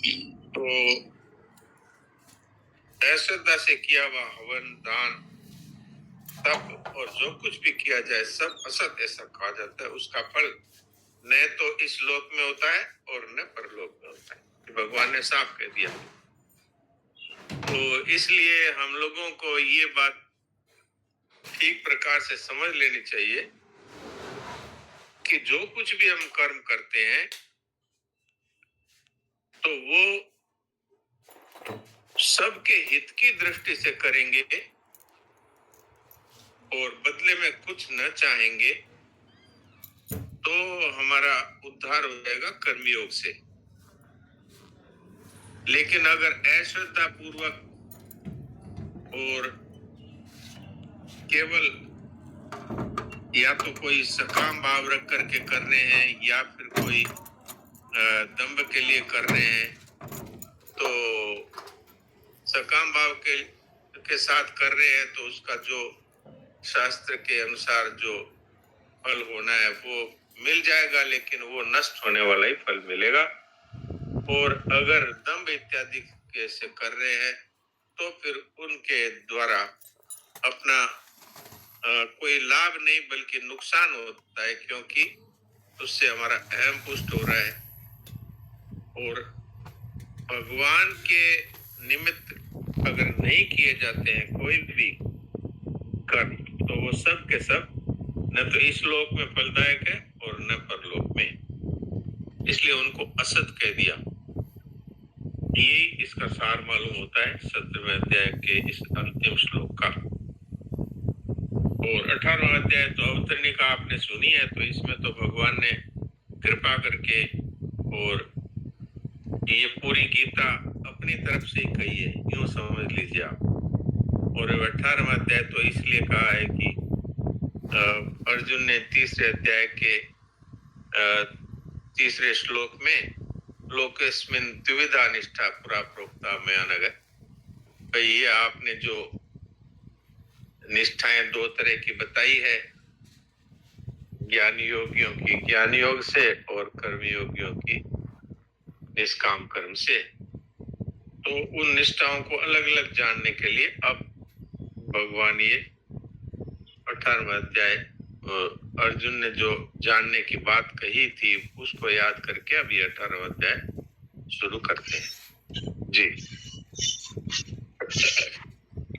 तो अश्रद्धा से किया हुआ हवन, दान, तप और जो कुछ भी किया जाए सब असत ऐसा कहा जाता है। उसका फल न तो इस लोक में होता है और न परलोक में होता है। भगवान ने साफ कह दिया। तो इसलिए हम लोगों को ये बात ठीक प्रकार से समझ लेनी चाहिए कि जो कुछ भी हम कर्म करते हैं तो वो सबके हित की दृष्टि से करेंगे और बदले में कुछ न चाहेंगे तो हमारा उद्धार हो जाएगा कर्मयोग से। लेकिन अगर अश्रद्धा पूर्वक और केवल या तो कोई सकाम भाव रख करके कर रहे हैं या फिर कोई दंभ के लिए कर रहे हैं, तो सकाम भाव के साथ कर रहे हैं तो उसका जो शास्त्र के अनुसार जो फल होना है वो मिल जाएगा, लेकिन वो नष्ट होने वाला ही फल मिलेगा। और अगर दंभ इत्यादि कैसे कर रहे हैं तो फिर उनके द्वारा अपना कोई लाभ नहीं बल्कि नुकसान होता है, क्योंकि उससे हमारा अहम पुष्ट हो रहा है। और भगवान के निमित्त अगर नहीं किए जाते हैं कोई भी कर्म तो वो सब के सब न तो इस लोक में फलदायक है और न परलोक में। इसलिए उनको असत कह दिया। ये इसका सार मालूम होता है 17वें अध्याय के इस अंतिम श्लोक का। और 18वां अध्याय तो अवतरणिका आपने सुनी है, तो इसमें तो भगवान ने कृपा करके और ये पूरी गीता अपनी तरफ से ही कही है, यूं समझ लीजिए आप। और 18वां अध्याय तो इसलिए कहा है कि अर्जुन ने तीसरे अध्याय के तीसरे श्लोक में लोकेस्मिन द्विविधा निष्ठा पुरा प्रोक्ता में अनग, भाई ये आपने जो निष्ठाएं दो तरह की बताई है, ज्ञान योगियों की ज्ञान योग से और कर्म योगियों की निष्काम कर्म से। तो उन निष्ठाओं को अलग अलग जानने के लिए अब भगवान ये 18वां अध्याय अर्जुन ने जो जानने की बात कही थी उसको याद करके अब ये 18वां अध्याय शुरू करते हैं जी।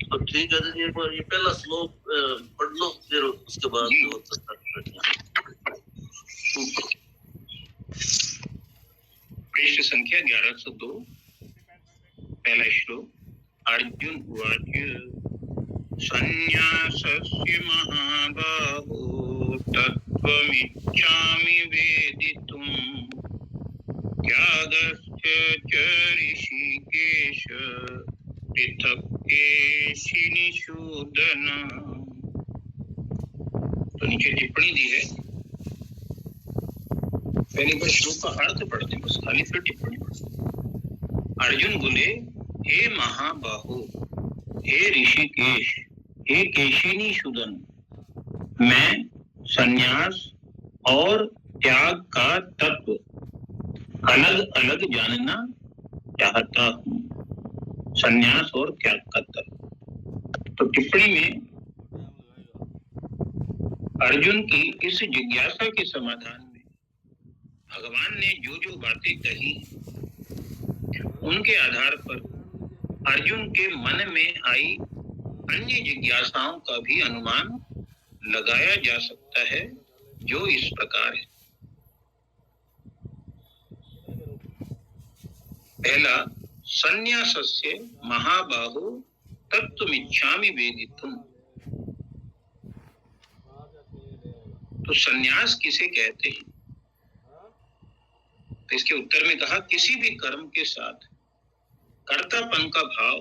तो ठीक है जी, एक बार ये पहला श्लोक पढ़ लो, फिर उसके बाद पृष्ठ संख्या 1102, पहला श्लोक। अर्जुन उवाच संन्यासस्य महाबाहो तत्त्वमिच्छामि वेदितुम् त्यागस्य च ऋषिकेश पृथक् केशिनिषूदन। तो नीचे टिप्पणी दी है, पहले बार श्लोक का अर्थ पढ़ते बस, खाली फिर टिप्पणी पढ़ते। अर्जुन बोले, हे महाबाहो, हे ऋषिकेश, हे केशिनी सूदन, मैं संन्यास और त्याग का तत्व अलग अलग जानना चाहता हूँ। संन्यास और त्याग का तत्व। तो टिप्पणी में अर्जुन की इस जिज्ञासा के समाधान में भगवान ने जो जो बातें कही उनके आधार पर अर्जुन के मन में आई अन्य जिज्ञासाओं का भी अनुमान लगाया जा सकता है, जो इस प्रकार है। पहला, संन्यासस्य महाबाहो तत्त्वमिच्छामि वेदितुम्। तो संन्यास किसे कहते हैं? तो इसके उत्तर में कहा, किसी भी कर्म के साथ कर्तापन का भाव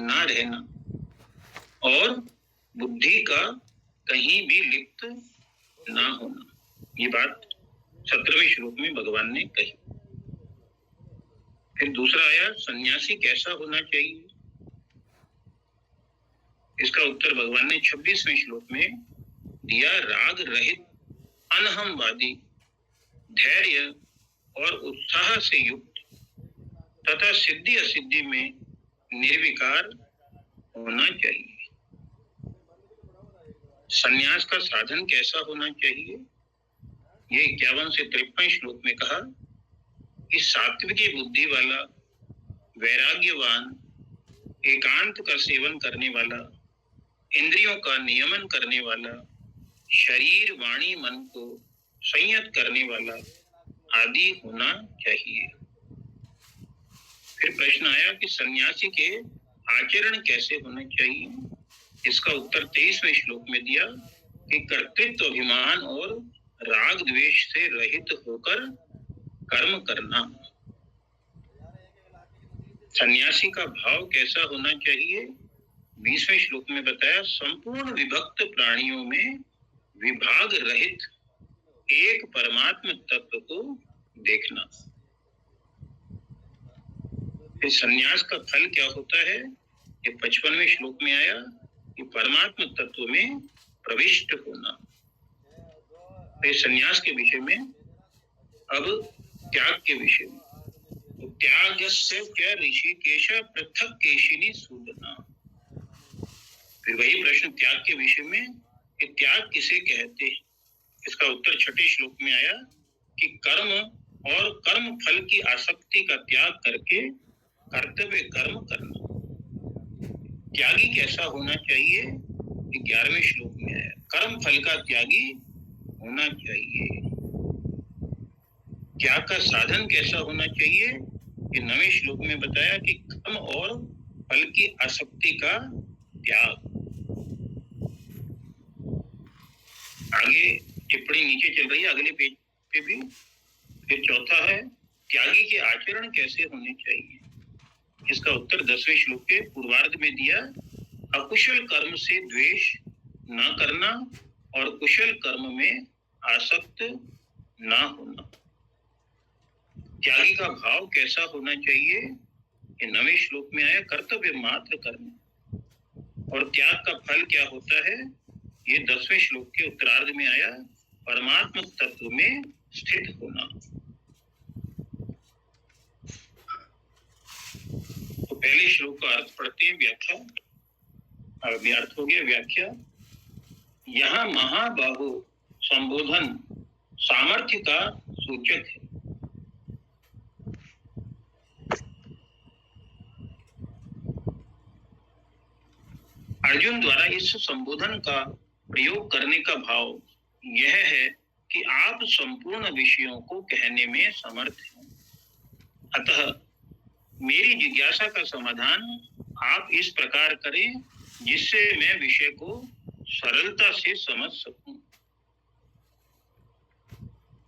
ना रहना और बुद्धि का कहीं भी लिप्त ना होना। ये बात 17वें श्लोक में भगवान ने कही। फिर दूसरा आया, सन्यासी कैसा होना चाहिए? इसका उत्तर भगवान ने 26वें श्लोक में दिया, राग रहित, अनहमवादी, धैर्य और उत्साह से युक्त तथा सिद्धि असिद्धि में निर्विकार होना चाहिए। संन्यास का साधन कैसा होना चाहिए? ये 51 से 53 श्लोक में कहा कि सात्विकी बुद्धि वाला, वैराग्यवान, एकांत का सेवन करने वाला, इंद्रियों का नियमन करने वाला, शरीर वाणी मन को संयत करने वाला आदि होना चाहिए। फिर प्रश्न आया कि सन्यासी के आचरण कैसे होना चाहिए? इसका उत्तर 23वें श्लोक में दिया कि कर्तृत्व अभिमान और राग द्वेष से रहित होकर कर्म करना। सन्यासी का भाव कैसा होना चाहिए? 20वें श्लोक में बताया, संपूर्ण विभक्त प्राणियों में विभाग रहित एक परमात्म तत्व को देखना। फिर सन्यास का फल क्या होता है? ये 55वें श्लोक में आया कि परमात्म तत्व में प्रविष्ट होना। फिर सन्यास के विषय में, अब त्याग के विषय में, तो त्यागस्य क्या ऋषिकेश पृथक केशिनी सूदना। फिर वही प्रश्न त्याग के विषय में कि त्याग किसे कहते हैं? इसका उत्तर 6ठे श्लोक में आया कि कर्म और कर्म फल की आसक्ति का त्याग करके कर्तव्य कर्म करना। त्यागी कैसा होना चाहिए? 11वें श्लोक में आया, कर्म फल का त्यागी होना चाहिए। त्याग का साधन कैसा होना चाहिए? ये 9वें श्लोक में बताया कि कर्म और फल की आसक्ति का त्याग। आगे टिप्पणी नीचे चल रही है अगले पेज पे भी। फिर चौथा है, त्यागी के आचरण कैसे होने चाहिए? इसका उत्तर 10वें श्लोक के पूर्वार्ध में दिया, अकुशल कर्म से द्वेष न करना और कुशल कर्म में आसक्त न होना। त्यागी का भाव कैसा होना चाहिए? ये 9वें श्लोक में आया, कर्तव्य मात्र करना। और त्याग का फल क्या होता है? ये 10वें श्लोक के उत्तरार्ध में आया, परमात्म तत्व में स्थित होना। तो पहले श्लोक का अर्थ पढ़ते हैं, व्याख्या। अभी अर्थ हो गया व्याख्या। यहाँ महाबाहु संबोधन सामर्थ्य का सूचक है। अर्जुन द्वारा इस संबोधन का प्रयोग करने का भाव यह है कि आप संपूर्ण विषयों को कहने में समर्थ हैं। अतः मेरी जिज्ञासा का समाधान आप इस प्रकार करें जिससे मैं विषय को सरलता से समझ सकूं।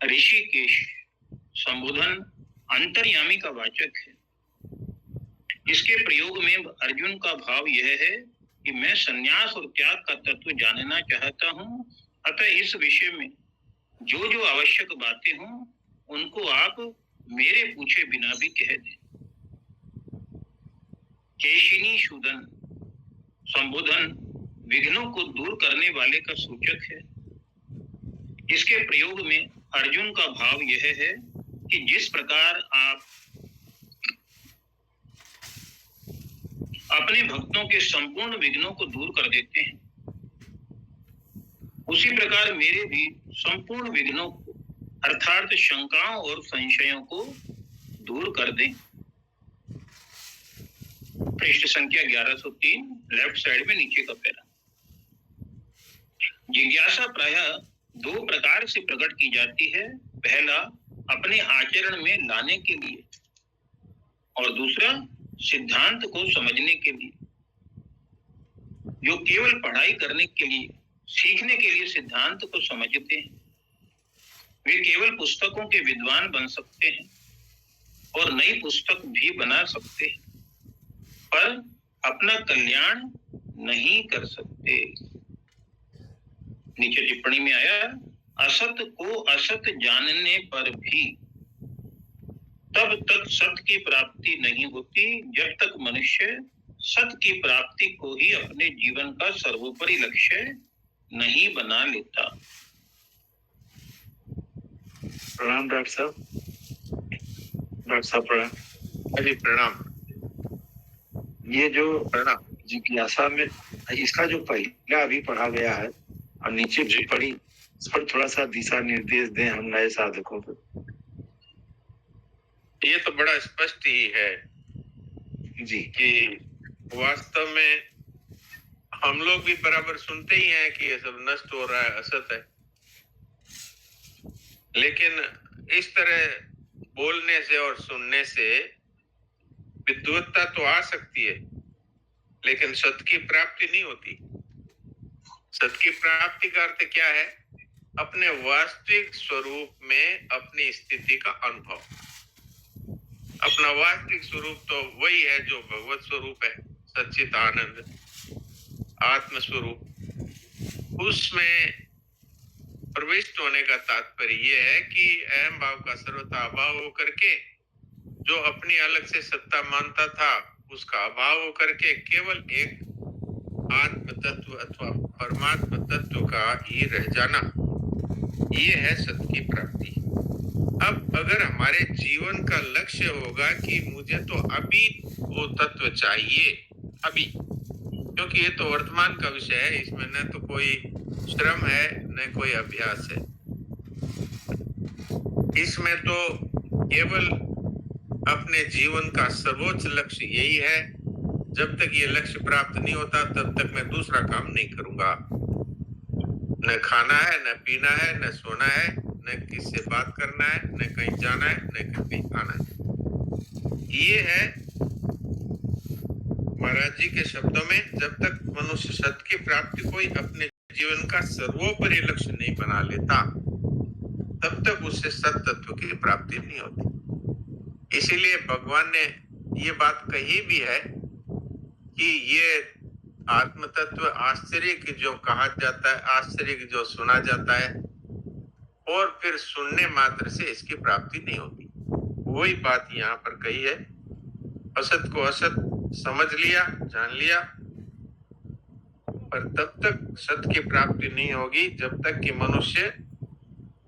ऋषिकेश संबोधन अंतर्यामी का वाचक है। इसके प्रयोग में अर्जुन का भाव यह है कि मैं संन्यास और त्याग का तत्व जानना चाहता हूं, अतः इस विषय में जो जो आवश्यक बातें हों उनको आप मेरे पूछे बिना भी कह दें। केशिनी शूदन संबोधन विघ्नों को दूर करने वाले का सूचक है। इसके प्रयोग में अर्जुन का भाव यह है कि जिस प्रकार आप अपने भक्तों के संपूर्ण विघ्नों को दूर कर देते हैं, उसी प्रकार मेरे भी संपूर्ण विघ्नों को अर्थात शंकाओं और संशयों को दूर कर दें। पृष्ठ संख्या 1103 लेफ्ट साइड में नीचे का पैरा। जिज्ञासा प्रायः दो प्रकार से प्रकट की जाती है। पहला अपने आचरण में लाने के लिए और दूसरा सिद्धांत को समझने के लिए। जो केवल पढ़ाई करने के लिए, सीखने के लिए सिद्धांत को समझते हैं, वे केवल पुस्तकों के विद्वान बन सकते हैं और नई पुस्तक भी बना सकते हैं, पर अपना कल्याण नहीं कर सकते। नीचे टिप्पणी में आया, असत को असत जानने पर भी तब तक सत्य की प्राप्ति नहीं होती जब तक मनुष्य सत्य की प्राप्ति को ही अपने जीवन का सर्वोपरि लक्ष्य नहीं बना लेता। प्रणाम डॉक्टर साहब। डॉक्टर साहब प्रणाम। अरे प्रणाम। ये जो प्रणाम। जिज्ञासा में इसका जो पहला अभी पढ़ा गया है और नीचे जो पढ़ी, इस पर थोड़ा सा दिशा निर्देश दें हम नए साधकों को। ये तो बड़ा स्पष्ट ही है जी कि वास्तव में हम लोग भी बराबर सुनते ही हैं कि ये सब नष्ट हो रहा है, असत है, लेकिन इस तरह बोलने से और सुनने से विद्वत्ता तो आ सकती है, लेकिन सत्य की प्राप्ति नहीं होती। सत्य की प्राप्ति का अर्थ क्या है? अपने वास्तविक स्वरूप में अपनी स्थिति का अनुभव। अपना वास्तविक स्वरूप तो वही है जो भगवत स्वरूप है, सच्चित आनंद आत्म स्वरूप। उसमें प्रविष्ट होने का तात्पर्य यह है कि अहम भाव का सर्वथा अभाव होकर के जो अपनी अलग से सत्ता मानता था उसका अभाव होकर के केवल एक आत्म तत्व अथवा परमात्मा तत्व का ही रह जाना, ये है सत्य की प्राप्ति। अब अगर हमारे जीवन का लक्ष्य होगा कि मुझे तो अभी वो तत्व चाहिए, अभी, क्योंकि ये तो वर्तमान का विषय है, इसमें न तो कोई श्रम है न कोई अभ्यास है, इसमें तो केवल अपने जीवन का सर्वोच्च लक्ष्य यही है। जब तक ये लक्ष्य प्राप्त नहीं होता तब तक मैं दूसरा काम नहीं करूंगा। न खाना है, न पीना है, न सोना है, न किससे बात करना है, न कहीं जाना है, न कहीं आना है। ये है महाराज जी के शब्दों में, जब तक मनुष्य सत्य की प्राप्ति कोई अपने जीवन का सर्वोपरि लक्ष्य नहीं बना लेता तब तक उससे सत्य तत्व की प्राप्ति नहीं होती। इसीलिए भगवान ने ये बात कही भी है कि ये आत्म तत्व आश्चर्य की जो कहा जाता है, आश्चर्य की जो सुना जाता है और फिर सुनने मात्र से इसकी प्राप्ति नहीं होती। वही बात यहाँ पर कही है। असत को असत समझ लिया, जान लिया, पर तब तक सत्य की प्राप्ति नहीं होगी जब तक कि मनुष्य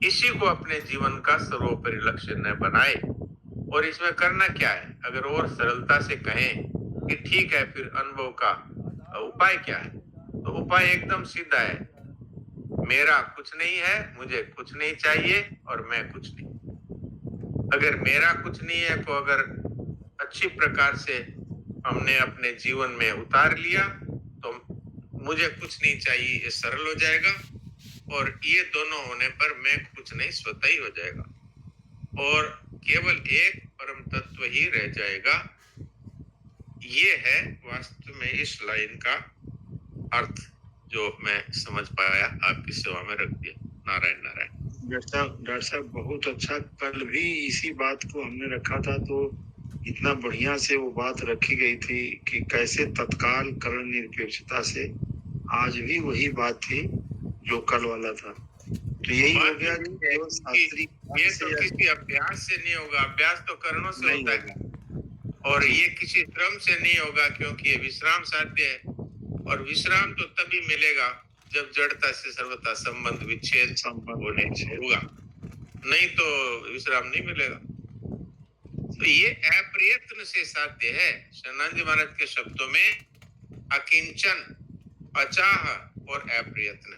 इसी को अपने जीवन का सर्वोपरि लक्ष्य न बनाए। और इसमें करना क्या है? अगर और सरलता से कहें कि ठीक है, फिर अनुभव का उपाय क्या है? तो उपाय एकदम सीधा है, मेरा कुछ नहीं है, मुझे कुछ नहीं चाहिए और मैं कुछ नहीं। अगर मेरा कुछ नहीं है तो अगर अच्छी प्रकार से हमने अपने जीवन में उतार लिया तो मुझे कुछ नहीं चाहिए, ये सरल हो जाएगा। और ये दोनों होने पर मैं कुछ नहीं स्वतः ही हो जाएगा और केवल एक परम तत्व ही रह जाएगा। ये है वास्तव में इस लाइन का अर्थ जो मैं समझ पाया, आपकी सेवा में रख दिया। नारायण नारायण। डॉक्टर साहब बहुत अच्छा, कल भी इसी बात को हमने रखा था तो इतना बढ़िया से वो बात रखी गई थी कि कैसे तत्काल करण निरपेक्षता से, आज भी वही बात थी जो कल वाला था। तो यही हो गया कि जो शास्त्री ये तो किसी अभ्यास से नहीं होगा, अभ्यास तो कर्णों से होता है और ये किसी श्रम से नहीं होगा, क्योंकि ये विश्राम साध्य है और विश्राम तो तभी मिलेगा जब जड़ता से सर्वथा संबंध विच्छेद होने होगा, नहीं तो विश्राम नहीं मिलेगा। तो ये अप्रयत्न से साध्य है। शरणानंद जी महाराज के शब्दों में अकिंचन, अचाह और अप्रयत्न।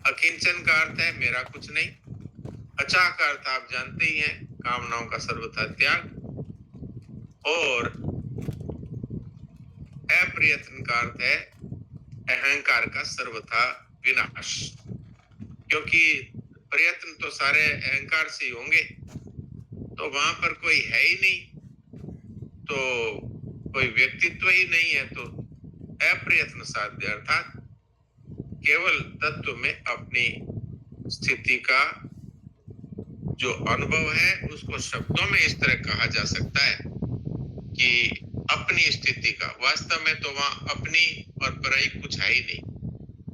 अकिंचन का अर्थ है मेरा कुछ नहीं, अचाह का अर्थ आप जानते ही हैं, कामनाओं का सर्वथा त्याग, और अप्रयत्न का अर्थ है अहंकार का सर्वथा विनाश। क्योंकि प्रयत्न तो सारे अहंकार से ही होंगे, तो वहां पर कोई है ही नहीं, तो कोई व्यक्तित्व ही नहीं है, तो अप्रयत्न साध्य अर्थात केवल तत्व में अपनी स्थिति का जो अनुभव है उसको शब्दों में इस तरह कहा जा सकता है कि अपनी स्थिति का, वास्तव में तो वहां अपनी और पराई कुछ है ही नहीं,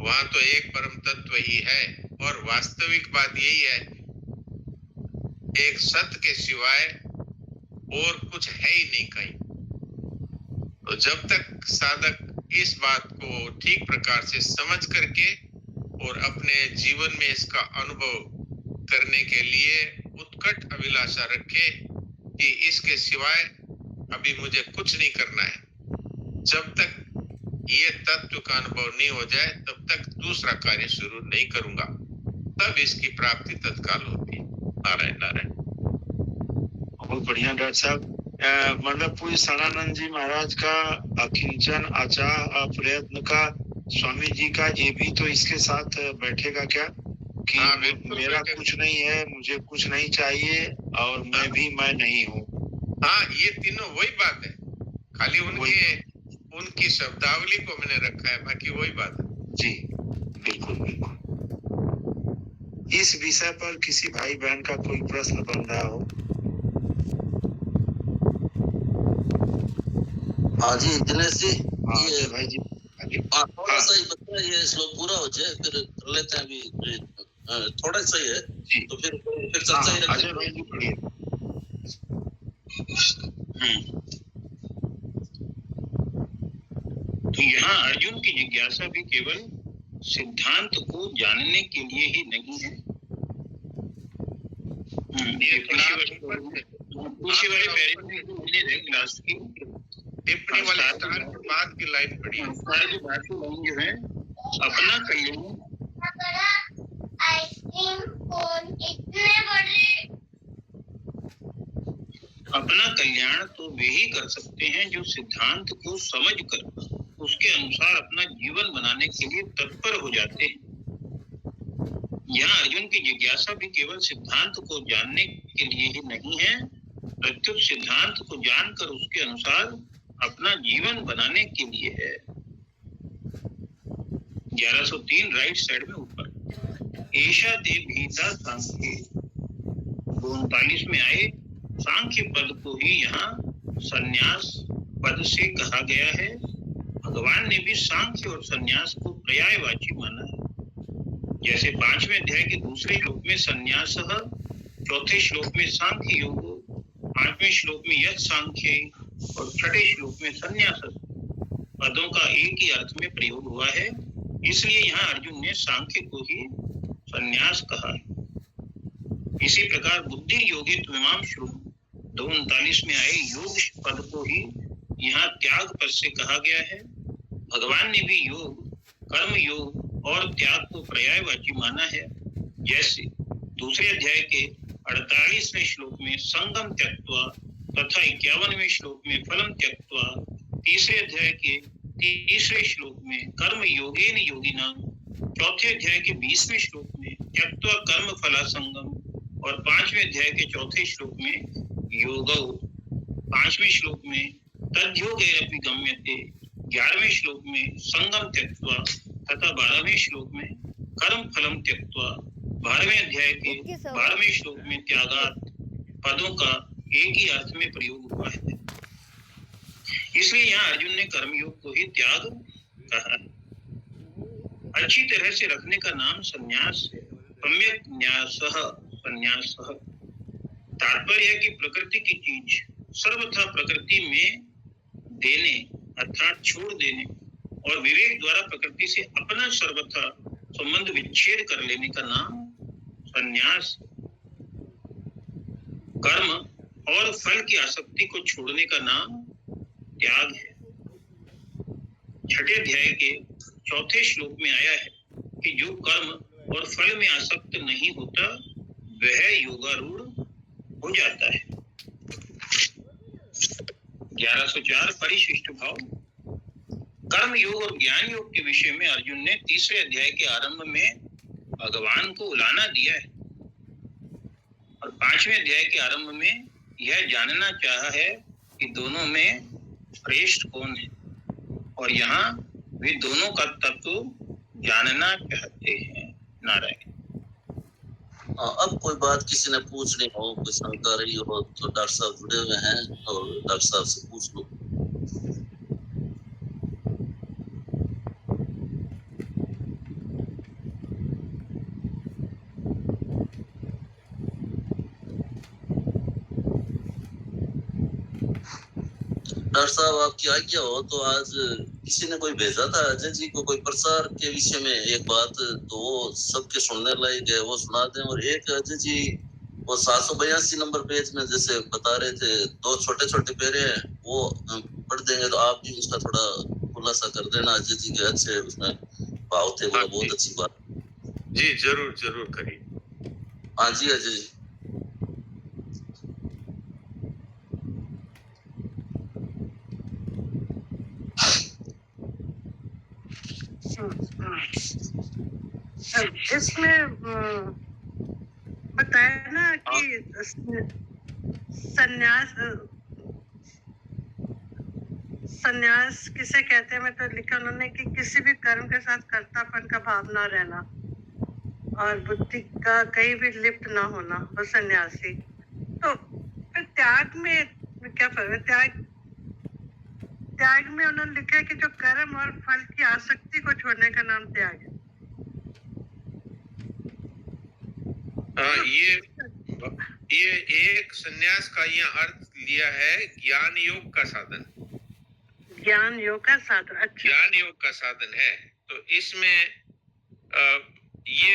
वहां तो एक परम तत्व ही है। और वास्तविक बात यही है, एक सत्य के सिवाय और कुछ है ही नहीं कहीं। तो जब तक साधक इस बात को ठीक प्रकार से समझ करके और अपने जीवन में इसका अनुभव करने के लिए उत्कट अभिलाषा रखे कि इसके सिवाय अभी मुझे कुछ नहीं करना है। जब तक ये तत्व का अनुभव नहीं हो जाए तब तक दूसरा कार्य शुरू नहीं करूंगा, तब इसकी प्राप्ति तत्काल होती है। नारायण नारायण। बहुत बढ़िया डॉक्टर साहब। मतलब पूज्य शरणानंद जी महाराज का अकिंचन अचाह अप्रयत्न का स्वामी जी का ये भी तो इसके साथ बैठेगा क्या कि हाँ, बिल्कुल मेरा बैठेगा। कुछ नहीं है, मुझे कुछ नहीं चाहिए और मैं भी मैं नहीं हूँ। हाँ, ये तीनों वही बात है, खाली उनकी शब्दावली को मैंने रखा है, बाकी वही बात है। जी बिल्कुल बिल्कुल। इस विषय पर किसी भाई बहन का कोई प्रश्न बन रहा हो? हाँ जी दिनेश जी, हाँ ये भाई जी। थोड़ा सा ही बच्चा ये श्लोक पूरा हो जाए फिर कर लेते हैं। अभी थोड़ा सा ही है जी। तो फिर चर्चा ही अजय भाई जी पढ़िए। तो यहाँ अर्जुन की जिज्ञासा भी केवल सिद्धांत को जानने के लिए ही नहीं है। ये पीछे वाले पैरे में लास्ट की टिप्पणी वाले स्थान पर बाद की लाइन पढ़ी है। सारे जो बाकी लाइन जो है अपना कल्याण अपना कल्याण तो वे ही कर सकते हैं जो सिद्धांत को समझकर उसके अनुसार अपना जीवन बनाने के लिए तत्पर हो जाते हैं। यहाँ अर्जुन की जिज्ञासा भी केवल सिद्धांत को जानने के लिए ही नहीं है, प्रत्युत सिद्धांत को जानकर उसके अनुसार अपना जीवन बनाने के लिए है। 1103 राइट साइड में ऊपर ऐशा ते भीता सांख्य 39 में आए सांख्य पद को ही यहाँ संन्यास पद से कहा गया है। भगवान ने भी सांख्य और संन्यास को पर्यायवाची माना है। जैसे 5वें अध्याय के दूसरे श्लोक में संन्यास, चौथे श्लोक में सांख्य योग, 8वें श्लोक में यज्ञ सांख्य और 6ठे श्लोक में संन्यास पदों का एक ही अर्थ में प्रयोग हुआ है, इसलिए यहाँ अर्जुन ने सांख्य को ही संन्यास कहा है। इसी प्रकार बुद्धि योगित मीमांसु 239 में आए योग पद को ही यहाँ त्याग पद से कहा गया है। भगवान ने भी योग, कर्म योग और त्याग को पर्यायवाची माना है। जैसे दूसरे अध्याय के 48वें श्लोक में संगम त्यक्त्वा तथा 51वें श्लोक में फलम त्यक्त्वा, तीसरे अध्याय के तीसरे श्लोक में कर्म योगेन योगिनाम, चौथे अध्याय के 20वें श्लोक में त्यक्त्वा कर्म फला संगम और 5वें अध्याय के चौथे श्लोक में योगौ, 5वें श्लोक में तद्योगैरपि गम्यते, 11वें श्लोक में संगम त्यक्त्वा तथा 12वें श्लोक में कर्म फलम त्यक्त्वा, 12वें अध्याय के 12वें श्लोक में त्यागात पदों का एक ही अर्थ में प्रयोग हुआ है। इसलिए यहाँ अर्जुन ने कर्मयोग को ही त्याग कहा है। अच्छी तरह से रखने का नाम संन्यास है। सम्यक न्यासः संन्यासः। तात्पर्य है कि प्रकृति की चीज सर्वथा प्रकृति में देने अर्थात छोड़ देने और विवेक द्वारा प्रकृति से अपना सर्वथा संबंध विच्छेद कर लेने का नाम संन्यास। कर्म और फल की आसक्ति को छोड़ने का नाम त्याग है। 6ठे अध्याय के चौथे श्लोक में आया है कि जो कर्म और फल में आसक्त नहीं होता वह योगारूढ़ हो जाता है। 1104 परिशिष्ट भाव। कर्म योग और ज्ञान योग के विषय में अर्जुन ने तीसरे अध्याय के आरंभ में भगवान को उलाना दिया है और 5वें अध्याय के आरंभ में यह जानना चाहा है कि दोनों में श्रेष्ठ कौन है और यहाँ वे दोनों का तत्व जानना चाहते हैं। नारायण। अब कोई बात किसी ने पूछनी हो, कोई शंका रही हो तो डॉक्टर साहब जुड़े हुए हैं और डॉक्टर साहब से पूछ लो। डॉक्टर साहब आपकी आज्ञा हो तो आज किसी ने कोई भेजा था अजय जी को कोई प्रसार के विषय में एक बात, तो वो सबके सुनने लायक है, वो सुना दें। और एक अजय जी वो 782 नंबर पेज में जैसे बता रहे थे, 2 छोटे छोटे पेरे हैं, वो पढ़ देंगे तो आप भी उसका थोड़ा खुलासा कर देना। अजय जी के अच्छे उसमें भाव थे, बोला बहुत अच्छी बात। जी जरूर जरूर करिए। हाँ जी अजय जी। इसमें बताया ना कि संन्यास किसे कहते हैं, मैं तो लिखा उन्होंने कि किसी भी कर्म के साथ कर्तापन का भाव ना रहना और बुद्धि का कहीं भी लिप्त ना होना, वो सन्यासी। तो फिर त्याग में क्या फर्क है? त्याग में उन्होंने लिखा है कि जो कर्म और फल की आसक्ति को छोड़ने का नाम त्याग है। ये एक सन्यास का यहाँ अर्थ लिया है ज्ञान योग का साधन। ज्ञान योग का साधन, अच्छा। ज्ञान योग का साधन है। तो इसमें ये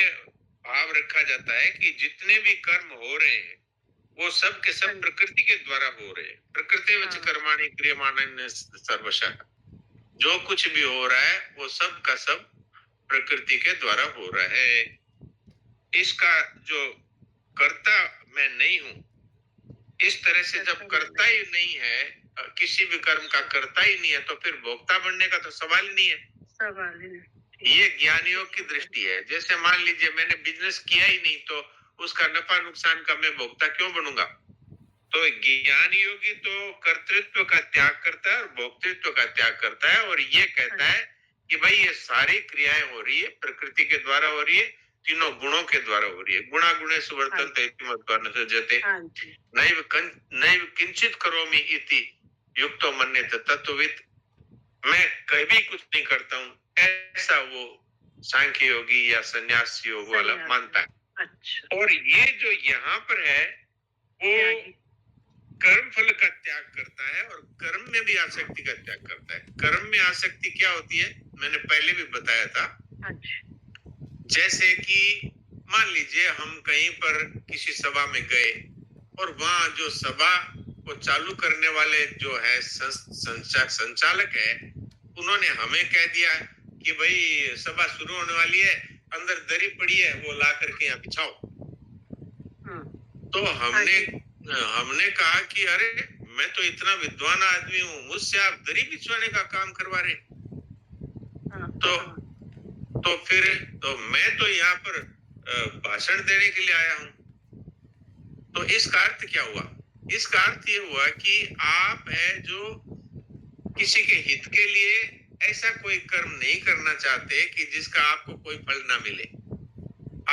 भाव रखा जाता है कि जितने भी कर्म हो रहे हैं वो सब के सब प्रकृति के द्वारा हो रहे हैं। प्रकृति वच कर्माणि क्रियमाणानि सर्वशः। जो कुछ भी हो रहा है वो सब का सब प्रकृति के द्वारा हो रहा है। इसका जो कर्ता मैं नहीं हूं, इस तरह से जब करता ही नहीं है, किसी भी कर्म का करता ही नहीं है, तो फिर भोक्ता बनने का तो सवाल ही नहीं है। सवाल ही नहीं। ये ज्ञान योग की दृष्टि है। जैसे मान लीजिए मैंने बिजनेस किया ही नहीं, तो उसका नफा नुकसान का मैं भोक्ता क्यों बनूंगा? तो ज्ञान योगी तो कर्तृत्व का त्याग करता है और भोक्तृत्व का त्याग करता है, और ये कहता है कि भाई ये सारी क्रियाएं हो रही है प्रकृति के द्वारा हो रही है, तीनों गुणों के द्वारा हो रही है। गुणा गुणे सुवर्तन्ते इति मत्वा सज्जते नैव किंचित करोमि इति युक्तो मन्यते तत्ववित्। मैं कभी कुछ नहीं करता हूँ, ऐसा वो सांख्य योगी या सन्यास योग वाला मानता है। अच्छा। और ये जो यहाँ पर है वो कर्म फल का त्याग करता है और कर्म में भी आसक्ति का त्याग करता है। कर्म में आसक्ति क्या होती है मैंने पहले भी बताया था। जैसे कि मान लीजिए हम कहीं पर किसी सभा में गए और वहां जो सभा को चालू करने वाले जो है संचालक है, उन्होंने हमें कह दिया कि भाई सभा शुरू होने वाली है, अंदर दरी पड़ी है, वो ला करके यहाँ बिछाओ। तो हमने कहा कि अरे मैं तो इतना विद्वान आदमी हूँ, मुझसे आप दरी बिछवाने का काम करवा रहे। तो फिर तो मैं तो यहाँ पर भाषण देने के लिए आया हूँ। तो इसका अर्थ क्या हुआ? इसका अर्थ ये हुआ कि आप है जो किसी के हित के लिए ऐसा कोई कर्म नहीं करना चाहते कि जिसका आपको कोई फल ना मिले।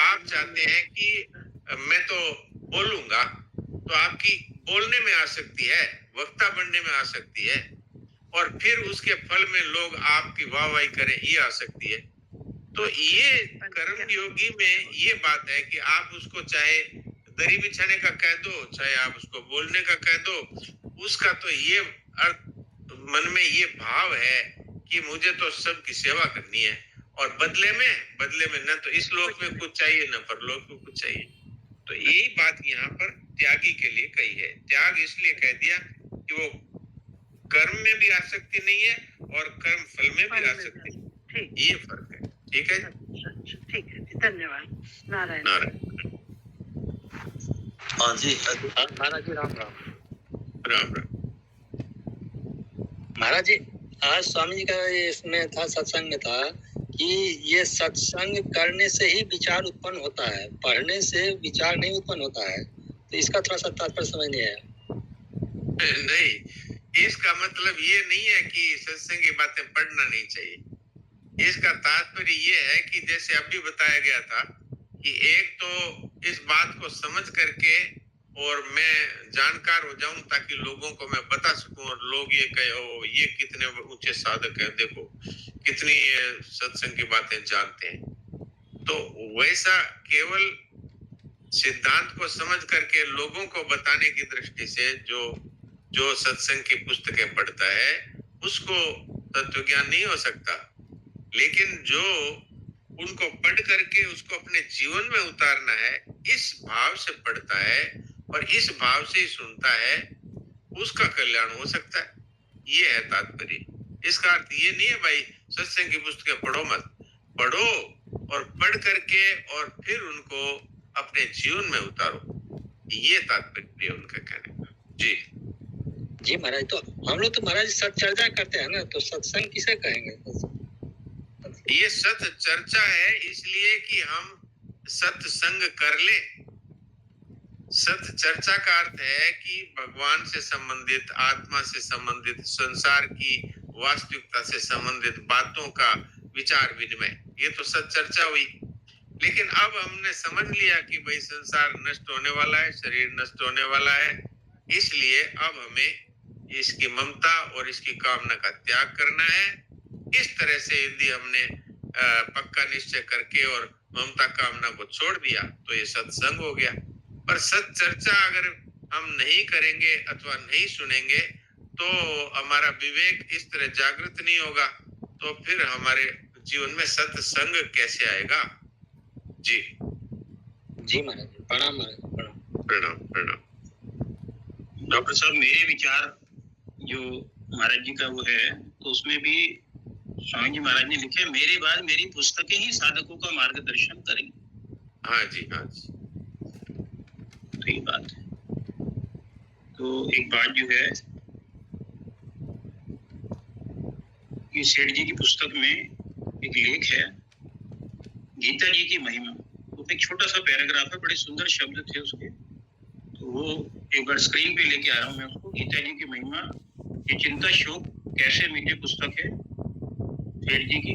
आप चाहते हैं कि मैं तो बोलूंगा, तो आपकी बोलने में आसक्ति है, वक्ता बनने में आसक्ति है, और फिर उसके फल में लोग आपकी वाहवाही करें, ये आसक्ति है। तो ये कर्म योगी में ये बात है कि आप उसको चाहे दरी बिछाने का कह दो, चाहे आप उसको बोलने का कह दो, उसका तो ये अर्थ मन में ये भाव है कि मुझे तो सबकी सेवा करनी है, और बदले में न तो इस लोक में कुछ चाहिए न परलोक में कुछ चाहिए। तो यही बात यहाँ पर त्यागी के लिए कही है। त्याग इसलिए कह दिया कि वो कर्म में भी आसक्ति नहीं है और कर्म फल में भी आसक्ति नहीं, ये फर्क है। ठीक है, ठीक है, धन्यवाद। नारायण। हाँ जी महाराज जी, राम राम। राम राम। महाराज जी, आज स्वामी जी का इसमें था, सत्संग में था कि ये सत्संग करने से ही विचार उत्पन्न होता है, पढ़ने से विचार नहीं उत्पन्न होता है। तो इसका थोड़ा सा तात्पर्य समझ नहीं आया। नहीं, इसका मतलब ये नहीं है कि सत्संग की बातें पढ़ना नहीं चाहिए। इसका तात्पर्य ये है कि जैसे अभी बताया गया था कि एक तो इस बात को समझ करके और मैं जानकार हो जाऊं ताकि लोगों को मैं बता सकूं और लोग ये कहे ओ ये कितने ऊंचे साधक हैं, देखो कितनी सत्संग की बातें जानते हैं। तो वैसा केवल सिद्धांत को समझ करके लोगों को बताने की दृष्टि से जो सत्संग की पुस्तकें पढ़ता है उसको तत्व ज्ञान नहीं हो सकता। लेकिन जो उनको पढ़ करके उसको अपने जीवन में उतारना है, इस भाव से पढ़ता है और इस भाव से ही सुनता है, उसका कल्याण हो सकता है। ये है तात्पर्य। इसका अर्थ ये नहीं है भाई सत्संग की पुस्तकें पढ़ो मत, पढ़ो और पढ़ करके और फिर उनको अपने जीवन में उतारो। ये तात्पर्य उनका कहने का। जी जी महाराज, तो हम लोग तो महाराज सत चर्चा करते हैं ना, तो सत्संग किसे कहेंगे? ये सत चर्चा है इसलिए कि हम सत्संग कर ले। सत चर्चा का अर्थ है कि भगवान से संबंधित, आत्मा से संबंधित, संसार की वास्तविकता से संबंधित बातों का विचार विनिमय, ये तो सत चर्चा हुई। लेकिन अब हमने समझ लिया कि भाई संसार नष्ट होने वाला है, शरीर नष्ट होने वाला है, इसलिए अब हमें इसकी ममता और इसकी कामना का त्याग करना है। इस तरह से यदि हमने पक्का निश्चय करके और ममता कामना को छोड़ दिया तो ये सत्संग हो गया। पर सत चर्चा अगर हम नहीं करेंगे अथवा नहीं सुनेंगे तो हमारा विवेक इस तरह जागृत नहीं होगा, तो फिर हमारे जीवन में सत्संग कैसे आएगा? जी जी महाराज, प्रणाम महाराज, प्रणाम। प्रणाम प्रणाम। डॉक्टर साहब, मेरे विचार जो महाराज जी का वो है, तो उसमें भी स्वामी जी महाराज ने लिखे, मेरे बाद मेरी पुस्तकें ही साधकों का मार्गदर्शन करेंगी। हाँ जी, हाँ जी। तो ये बात है। तो एक बात जो है कि सेठ जी की पुस्तक में एक लेख है, गीता जी की महिमा। तो एक छोटा सा पैराग्राफ है, बड़े सुंदर शब्द थे उसके, तो वो एक बार स्क्रीन पे लेके आ रहा हूँ मैं उसको। गीता जी की महिमा, ये चिंता शोक कैसे मिटे पुस्तक है सेठ जी की।